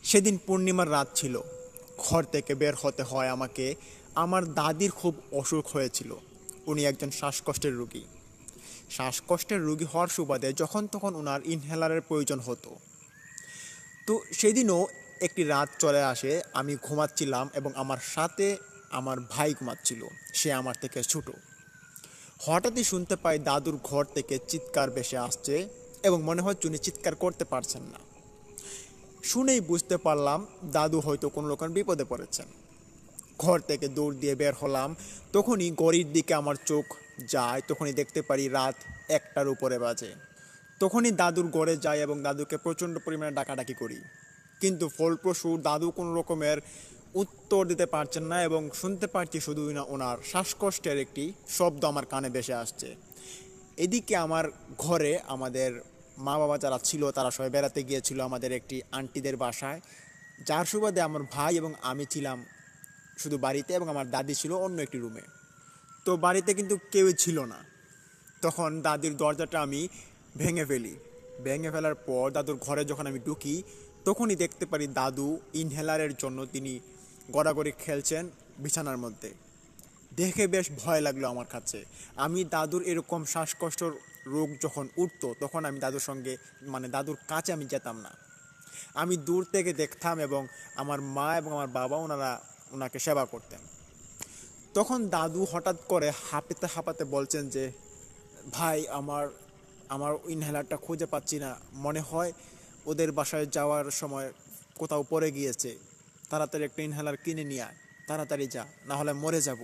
সেদিন পূর্ণিমার রাত ছিল। ঘর থেকে বের হতে হয় আমাকে। আমার দাদির খুব অসুখ হয়েছিল। উনি একজন শ্বাসকষ্টের রোগী। শ্বাসকষ্টের রোগী হওয়ার সুবাদে যখন তখন ওনার ইনহেলারের প্রয়োজন হতো। তো সেদিনও একটি রাত চলে আসে, আমি ঘুমাচ্ছিলাম এবং আমার সাথে আমার ভাই ঘুমাচ্ছিল। সে আমার থেকে ছোট। হঠাৎই শুনতে পাই দাদুর ঘর থেকে চিৎকার ভেসে আসছে এবং মনে হচ্ছে উনি চিৎকার করতে পারছেন না। শুনেই বুঝতে পারলাম দাদু হয়তো কোনো রকম বিপদে পড়েছেন। ঘর থেকে দৌড় দিয়ে বের হলাম। তখনই ঘড়ির দিকে আমার চোখ যায়, তখনই দেখতে পারি রাত 1টার উপরে বাজে। তখনই দাদুর ঘরে যাই এবং দাদুকে প্রচণ্ড পরিমাণে ডাকাডাকি করি, কিন্তু ফলপ্রসূ দাদু কোনো রকমের উত্তর দিতে পারছেন না এবং শুনতে পাচ্ছি শুধু না ওনার শ্বাসকষ্টের একটি শব্দ আমার কানে ভেসে আসছে। এদিকে আমার ঘরে আমাদের মা বাবা যারা ছিল তারা সবাই বেড়াতে গিয়েছিল আমাদের একটি আন্টিদের বাসায়, যার সুবাদে আমার ভাই এবং আমি ছিলাম শুধু বাড়িতে এবং আমার দাদি ছিল অন্য একটি রুমে। তো বাড়িতে কিন্তু কেউই ছিল না। তখন দাদির দরজাটা আমি ভেঙে ফেলি। ভেঙে ফেলার পর দাদুর ঘরে যখন আমি ঢুকি, তখনই দেখতে পারি দাদু ইনহেলারের জন্য তিনি গড়াগড়ি খেলছেন বিছানার মধ্যে। দেখে বেশ ভয় লাগলো আমার কাছে। আমি দাদুর এরকম শ্বাসকষ্টর রোগ যখন উঠতো তখন আমি দাদুর সঙ্গে দাদুর কাছে আমি যেতাম না। আমি দূর থেকে দেখতাম এবং আমার মা এবং আমার বাবা ওনারা ওনাকে সেবা করতেন। তখন দাদু হঠাৎ করে হাঁপাতে হাঁপাতে বলছেন যে, ভাই আমার আমার ইনহেলারটা খুঁজে পাচ্ছি না, মনে হয় ওদের বাসায় যাওয়ার সময় কোথাও পড়ে গিয়েছে, তাড়াতাড়ি একটা ইনহেলার কিনে নিয়ে আয়, তাড়াতাড়ি যা, না হলে মরে যাব।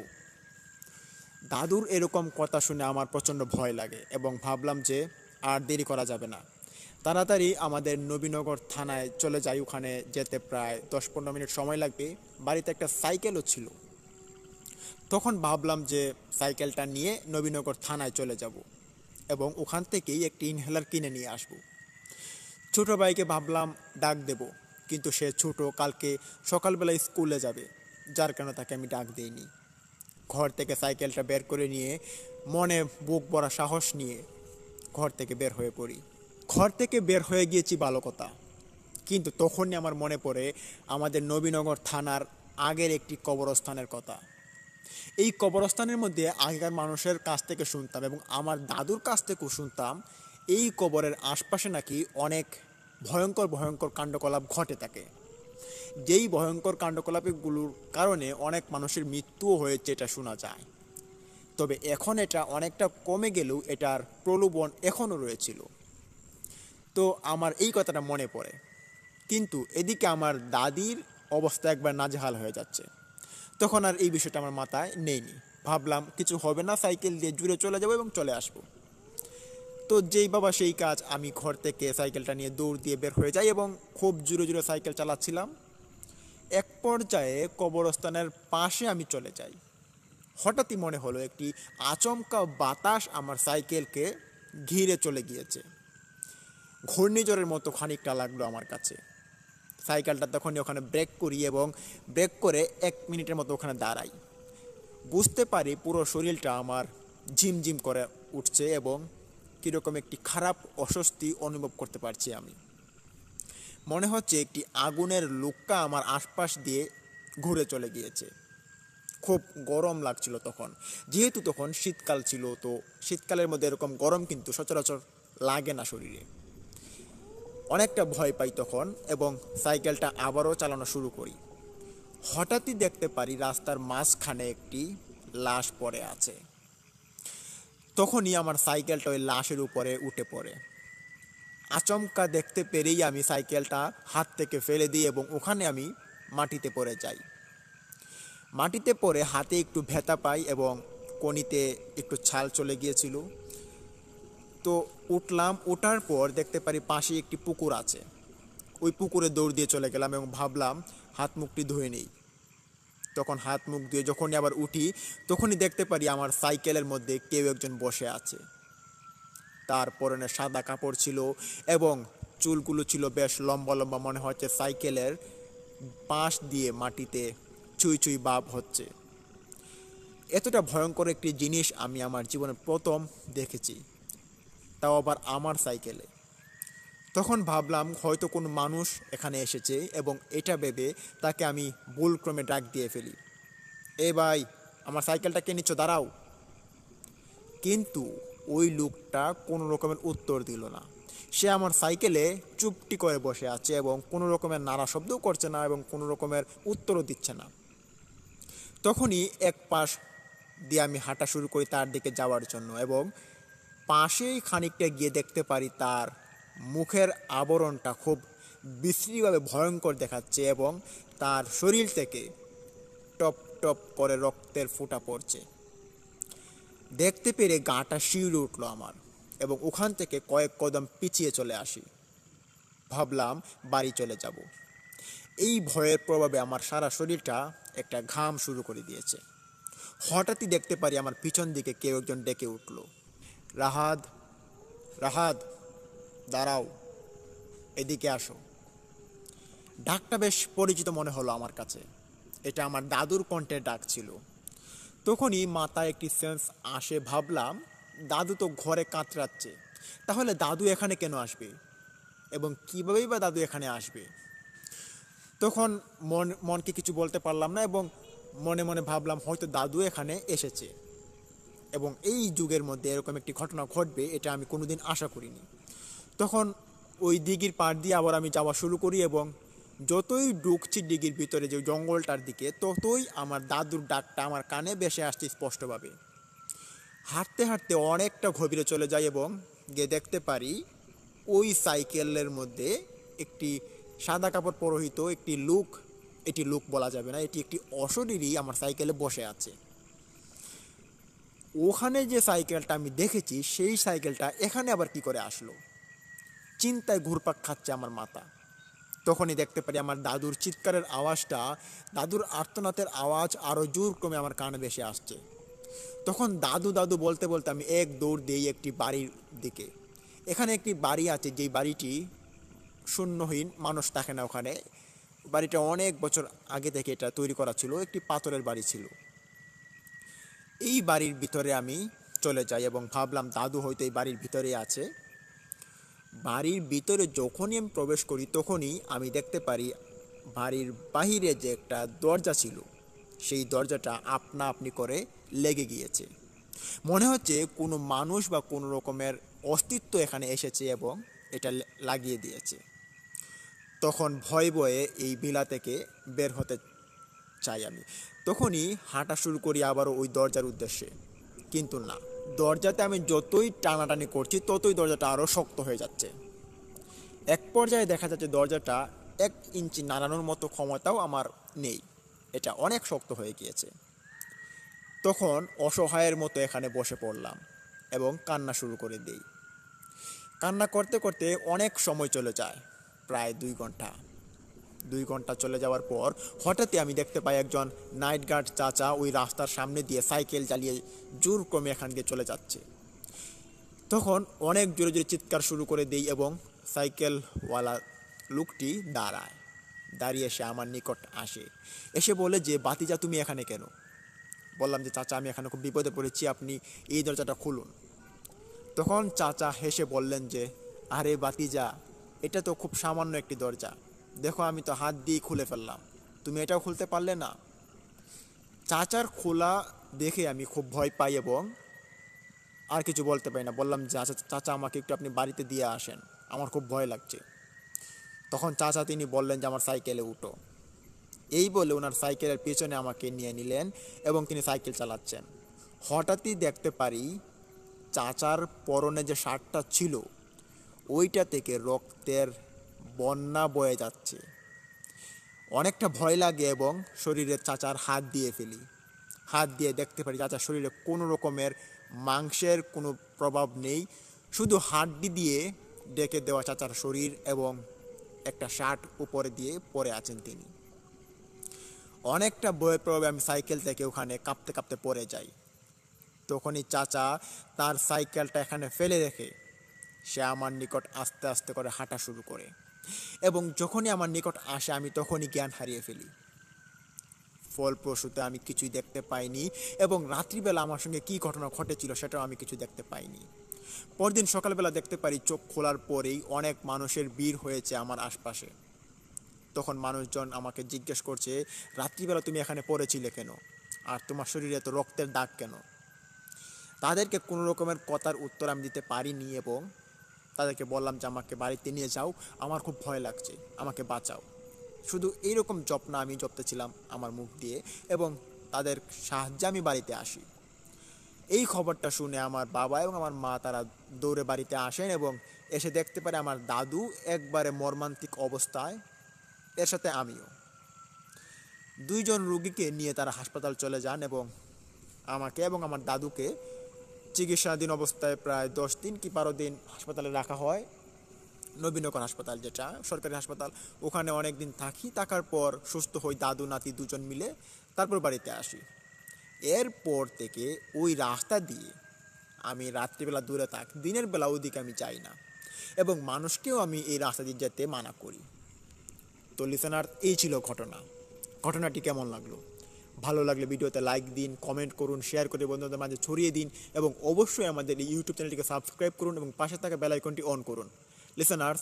দাদুর এরকম কথা শুনে আমার প্রচণ্ড ভয় লাগে এবং ভাবলাম যে আর দেরি করা যাবে না, তাড়াতাড়ি আমাদের নবীনগর থানায় চলে যাই। ওখানে যেতে প্রায় 10-15 মিনিট সময় লাগবে। বাড়িতে একটা সাইকেলও ছিল। তখন ভাবলাম যে সাইকেলটা নিয়ে নবীনগর থানায় চলে যাব এবং ওখান থেকেই একটি ইনহেলার কিনে নিয়ে আসব। ছোটো ভাইকে ভাবলাম ডাক দেব, কিন্তু সে ছোট, কালকে সকালবেলা স্কুলে যাবে, যার কারণে তাকে আমি ডাক দিইনি। ঘর থেকে সাইকেলটা বের করে নিয়ে মনে বুক ভরা সাহস নিয়ে ঘর থেকে বের হয়ে পড়ি। ঘর থেকে বের হয়ে গিয়েছি ভালো কথা, কিন্তু তখনই আমার মনে পড়ে আমাদের নবীনগর থানার আগের একটি কবরস্থানের কথা। এই কবরস্থানের মধ্যে আগেকার মানুষের কাছ থেকে শুনতাম এবং আমার দাদুর কাছ থেকেও শুনতাম, এই কবরের আশপাশে নাকি অনেক ভয়ঙ্কর ভয়ঙ্কর কাণ্ডকলাপ ঘটে থাকে। যেই ভয়ঙ্কর কাণ্ডকলাপগুলোর কারণে অনেক মানুষের মৃত্যুও হয়েছে এটা শোনা যায়। তবে এখন এটা অনেকটা কমে গেলেও এটার প্রলোভন এখনও রয়েছিল। তো আমার এই কথাটা মনে পড়ে, কিন্তু এদিকে আমার দাদির অবস্থা একবার নাজেহাল হয়ে যাচ্ছে। তখন আর এই বিষয়টা আমার মাথায় নেইনি। ভাবলাম কিছু হবে না, সাইকেল দিয়ে জুড়ে চলে যাবো এবং চলে আসবো। তো যেই বাবা সেই কাজ, আমি ঘর থেকে সাইকেলটা নিয়ে দৌড় দিয়ে বের হয়ে যাই এবং খুব জোরে জোরে সাইকেল চালাচ্ছিলাম। এক পর্যায়ে কবরস্থানের পাশে আমি চলে যাই। হঠাৎই মনে হলো একটি আচমকা বাতাস আমার সাইকেলকে ঘিরে চলে গিয়েছে। ঘূর্ণিঝড়ের মতো খানিকটা লাগলো আমার কাছে। সাইকেলটা তখনই ওখানে ব্রেক করি এবং ব্রেক করে 1 মিনিটের মতো ওখানে দাঁড়াই। বুঝতে পারি পুরো শরীরটা আমার ঝিমঝিম করে উঠছে এবং কীরকম একটি খারাপ অস্বস্তি অনুভব করতে পারছি আমি। মনে হচ্ছে একটি আগুনের লুক্কা আমার আশপাশ দিয়ে ঘুরে চলে গিয়েছে। খুব গরম লাগছিল তখন, যেহেতু তখন শীতকাল ছিল। তো শীতকালের মধ্যে এরকম গরম কিন্তু সচরাচর লাগে না শরীরে। অনেকটা ভয় পাই তখন এবং সাইকেলটা আবারও চালানো শুরু করি। হঠাৎই দেখতে পারি রাস্তার মাঝখানে একটি লাশ পড়ে আছে। তখনই আমার সাইকেলটা ওই লাশের উপরে উঠে পড়ে। আচমকা দেখতে পেরেই আমি সাইকেলটা হাত থেকে ফেলে দিই এবং ওখানে আমি মাটিতে পড়ে যাই। মাটিতে পড়ে হাতে একটু ব্যথা পাই এবং কনিতে একটু ছাল চলে গিয়েছিল। তো উঠলাম, ওঠার পর দেখতে পারি পাশে একটি পুকুর আছে। ওই পুকুরে দৌড় দিয়ে চলে গেলাম এবং ভাবলাম হাত মুখটি ধুয়ে নেই। তখন হাত মুখ ধুয়ে যখনই আবার উঠি, তখনই দেখতে পারি আমার সাইকেলের মধ্যে কেউ একজন বসে আছে। তার পরনে সাদা কাপড় ছিল এবং চুলগুলো ছিল বেশ লম্বা লম্বা, মনে হচ্ছে সাইকেলের পাশ দিয়ে মাটিতে চুই চুই ভাব হচ্ছে। এতটা ভয়ঙ্কর একটি জিনিস আমি আমার জীবনে প্রথম দেখেছি, তাও আবার আমার সাইকেলে। তখন ভাবলাম হয়তো কোনো মানুষ এখানে এসেছে এবং এটা ভেবে তাকে আমি ভুলক্রমে ডাক দিয়ে ফেলি, এ ভাই, আমার সাইকেলটা কে নিচ্ছ, দাঁড়াও। কিন্তু ওই লোকটা কোনো রকমের উত্তর দিল না। সে আমার সাইকেলে চুপটি করে বসে আছে এবং কোনো রকমের নাড়া শব্দও করছে না এবং কোনো রকমের উত্তরও দিচ্ছে না। তখনই এক পাশ দিয়ে আমি হাঁটা শুরু করি তার দিকে যাওয়ার জন্য এবং পাশেই খানিকটা গিয়ে দেখতে পারি তার মুখের আবরণটা খুব বিশ্রীভাবে ভয়ঙ্কর দেখাচ্ছে এবং তার শরীর থেকে টপ টপ করে রক্তের ফোঁটা পড়ছে। দেখতে পেরে গাটা শিউরে উঠলো আমার এবং ওখান থেকে কয়েক কদম পিছিয়ে চলে আসি। ভাবলাম বাড়ি চলে যাব। এই ভয়ের প্রভাবে আমার সারা শরীরটা একটা ঘাম শুরু করে দিয়েছে। হঠাৎই দেখতে পারি আমার পিছন দিকে কেউ একজন ডেকে উঠল, রাহাত, রাহাত, দাঁড়াও, এদিকে আসো। ডাকটা বেশ পরিচিত মনে হলো আমার কাছে। এটা আমার দাদুর কণ্ঠের ডাক ছিল। তখনই মাথায় একটি সেন্স আসে, ভাবলাম দাদু তো ঘরে কাতরাচ্ছে, তাহলে দাদু এখানে কেন আসবে এবং কীভাবেই বা দাদু এখানে আসবে। তখন মনকে কিছু বলতে পারলাম না এবং মনে মনে ভাবলাম হয়তো দাদু এখানে এসেছে এবং এই যুগের মধ্যে এরকম একটি ঘটনা ঘটবে এটা আমি কোনোদিন আশা করিনি। তখন ওই দিঘির পাড় দিয়ে আবার আমি যাওয়া শুরু করি এবং যতই ঢুকছি দিঘির ভিতরে যে জঙ্গলটার দিকে, ততই আমার দাদুর ডাকটা আমার কানে ভেসে আসছে স্পষ্টভাবে। হাঁটতে হাঁটতে অনেকটা গভীরে চলে যাই এবং গিয়ে দেখতে পারি ওই সাইকেলের মধ্যে একটি সাদা কাপড় পরিহিত একটি লোক, এটি লোক বলা যাবে না, এটি একটি অশরীরী আমার সাইকেলে বসে আছে। ওখানে যে সাইকেলটা আমি দেখেছি সেই সাইকেলটা এখানে আবার কি করে আসলো, চিন্তায় ঘুরপাক খাচ্ছে আমার মাথা। তখনই দেখতে পারি আমার দাদুর চিৎকারের আওয়াজটা, দাদুর আর্তনাদের আওয়াজ আরও জোর ক্রমে আমার কানে ভেসে আসছে। তখন দাদু দাদু বলতে বলতে আমি এক দৌড় দিই একটি বাড়ির দিকে। এখানে একটি বাড়ি আছে, যেই বাড়িটি শূন্যহীন, মানুষ থাকে না ওখানে। বাড়িটা অনেক বছর আগে থেকে এটা তৈরি করা ছিল, একটি পাথরের বাড়ি ছিল। এই বাড়ির ভিতরে আমি চলে যাই এবং ভাবলাম দাদু হয়তো এই বাড়ির ভিতরে আছে। বাড়ির ভিতরে যখনই আমি প্রবেশ করি তখনই আমি দেখতে পারি বাড়ির বাহিরে যে একটা দরজা ছিল সেই দরজাটা আপনা আপনি করে লেগে গিয়েছে। মনে হচ্ছে কোনো মানুষ বা কোনো রকমের অস্তিত্ব এখানে এসেছে এবং এটা লাগিয়ে দিয়েছে। তখন ভয়ে ভয়ে এই ভিলা থেকে বের হতে চাই আমি। তখনই হাঁটা শুরু করি আবারও ওই দরজার উদ্দেশ্যে, কিন্তু না, দরজাতে আমি যতই টানাটানি করছি ততই দরজাটা আরও শক্ত হয়ে যাচ্ছে। এক পর্যায়ে দেখা যাচ্ছে দরজাটা 1 ইঞ্চি নাড়ানোর মতো ক্ষমতাও আমার নেই, এটা অনেক শক্ত হয়ে গিয়েছে। তখন অসহায়ের মতো এখানে বসে পড়লাম এবং কান্না শুরু করে দিই। কান্না করতে করতে অনেক সময় চলে যায়, প্রায় 2 ঘন্টা। 2 ঘন্টা চলে যাওয়ার পর হঠাৎই আমি দেখতে পাই একজন নাইট গার্ড চাচা ওই রাস্তার সামনে দিয়ে সাইকেল চালিয়ে জোর ক্রমে এখান দিয়ে চলে যাচ্ছে। তখন অনেক জোরে জোরে চিৎকার শুরু করে দিই এবং সাইকেলওয়ালা লোকটি দাঁড়ায়। দাঁড়িয়ে এসে আমার নিকট আসে, এসে বলে যে, বাতিজা তুমি এখানে কেন? বললাম যে, চাচা আমি এখানে খুব বিপদে পড়েছি, আপনি এই দরজাটা খুলুন। তখন চাচা হেসে বললেন যে, আরে বাতিজা, এটা তো খুব সামান্য একটি দরজা, দেখো আমি তো হাত দিয়ে খুলে ফেললাম, তুমি এটাও খুলতে পারলে না। চাচার খোলা দেখে আমি খুব ভয় পাই এবং আর কিছু বলতে পারি না। বললাম যে, আচ্ছা চাচা আমাকে একটু আপনি বাড়িতে দিয়ে আসেন, আমার খুব ভয় লাগছে। তখন চাচা তিনি বললেন যে, আমার সাইকেলে উঠো। এই বলে ওনার সাইকেলের পেছনে আমাকে নিয়ে নিলেন এবং তিনি সাইকেল চালাচ্ছেন। হঠাৎই দেখতে পারি চাচার পরনে যে শার্টটা ছিল ওইটা থেকে রক্তের বন্যা বয়ে যাচ্ছে। অনেকটা ভয় লাগে এবং শরীরে চাচার হাত দিয়ে ফেলি। হাত দিয়ে দেখতে পারি চাচার শরীরে কোনো রকমের মাংসের কোনো প্রভাব নেই, শুধু হাড্ডি দিয়ে ডেকে দেওয়া চাচার শরীর এবং একটা শার্ট উপরে দিয়ে পরে আছেন তিনি। অনেকটা ভয়ের প্রভাবে আমি সাইকেল থেকে ওখানে কাঁপতে কাঁপতে পড়ে যাই। তখনই চাচা তার সাইকেলটা এখানে ফেলে রেখে সে আমার নিকট আস্তে আস্তে করে হাঁটা শুরু করে এবং যখনই আমার নিকট আসে আমি তখনই জ্ঞান হারিয়ে ফেলি। ফলপ্রসূতে আমি কিছুই দেখতে পাইনি এবং রাত্রিবেলা আমার সঙ্গে কী ঘটনা ঘটেছিল সেটাও আমি কিছু দেখতে পাইনি। পরদিন সকালবেলা দেখতে পারি চোখ খোলার পরেই অনেক মানুষের ভিড় হয়েছে আমার আশপাশে। তখন মানুষজন আমাকে জিজ্ঞেস করছে, রাত্রিবেলা তুমি এখানে পড়েছিলে কেন, আর তোমার শরীরে এত রক্তের দাগ কেন? তাদেরকে কোনো রকমের কথার উত্তর আমি দিতে পারিনি এবং তাদেরকে বললাম যে আমাকে বাড়িতে নিয়ে যাও, আমার খুব ভয় লাগছে, আমাকে বাঁচাও। শুধু এইরকম জপনা আমি জপতেছিলাম আমার মুখ দিয়ে, এবং তাদের সাহায্যে আমি বাড়িতে আসি। এই খবরটা শুনে আমার বাবা এবং আমার মা তারা দৌড়ে বাড়িতে আসেন এবং এসে দেখতে পারে আমার দাদু একবারে মর্মান্তিক অবস্থায়, এর সাথে আমিও। দুইজন রুগীকে নিয়ে তারা হাসপাতাল চলে যান এবং আমাকে এবং আমার দাদুকে চিকিৎসাধীন অবস্থায় প্রায় 10 দিন কি 12 দিন হাসপাতালে রাখা হয়। নবীনগর হাসপাতাল, যেটা সরকারি হাসপাতাল, ওখানে অনেক দিন থাকি। থাকার পর সুস্থ হই দাদু নাতি দুজন মিলে, তারপর বাড়িতে আসি। এরপর থেকে ওই রাস্তা দিয়ে আমি রাত্রিবেলা দূরে থাকি, দিনের বেলা ওদিকে আমি যাই না, এবং মানুষকেও আমি এই রাস্তা দিয়ে যেতে মানা করি। তো লিসেনার, এই ছিল ঘটনাটি কেমন লাগলো? ভালো লাগলে ভিডিওতে লাইক দিন, কমেন্ট করুন, শেয়ার করে বন্ধুদের মাঝে ছড়িয়ে দিন, এবং অবশ্যই আমাদের এই ইউটিউব চ্যানেলটিকে সাবস্ক্রাইব করুন এবং পাশে থাকা বেল আইকনটি অন করুন। লিসেনার্স,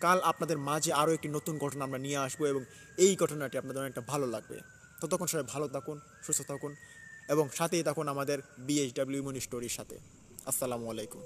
কাল আপনাদের মাঝে আরও একটি নতুন ঘটনা আমরা নিয়ে আসবো এবং এই ঘটনাটি আপনাদের অনেকটা ভালো লাগবে। ততক্ষণ সবাই ভালো থাকুন, সুস্থ থাকুন এবং সাথেই থাকুন আমাদের BHW ইমিউনি স্টোরির সাথে। আসসালামু আলাইকুম।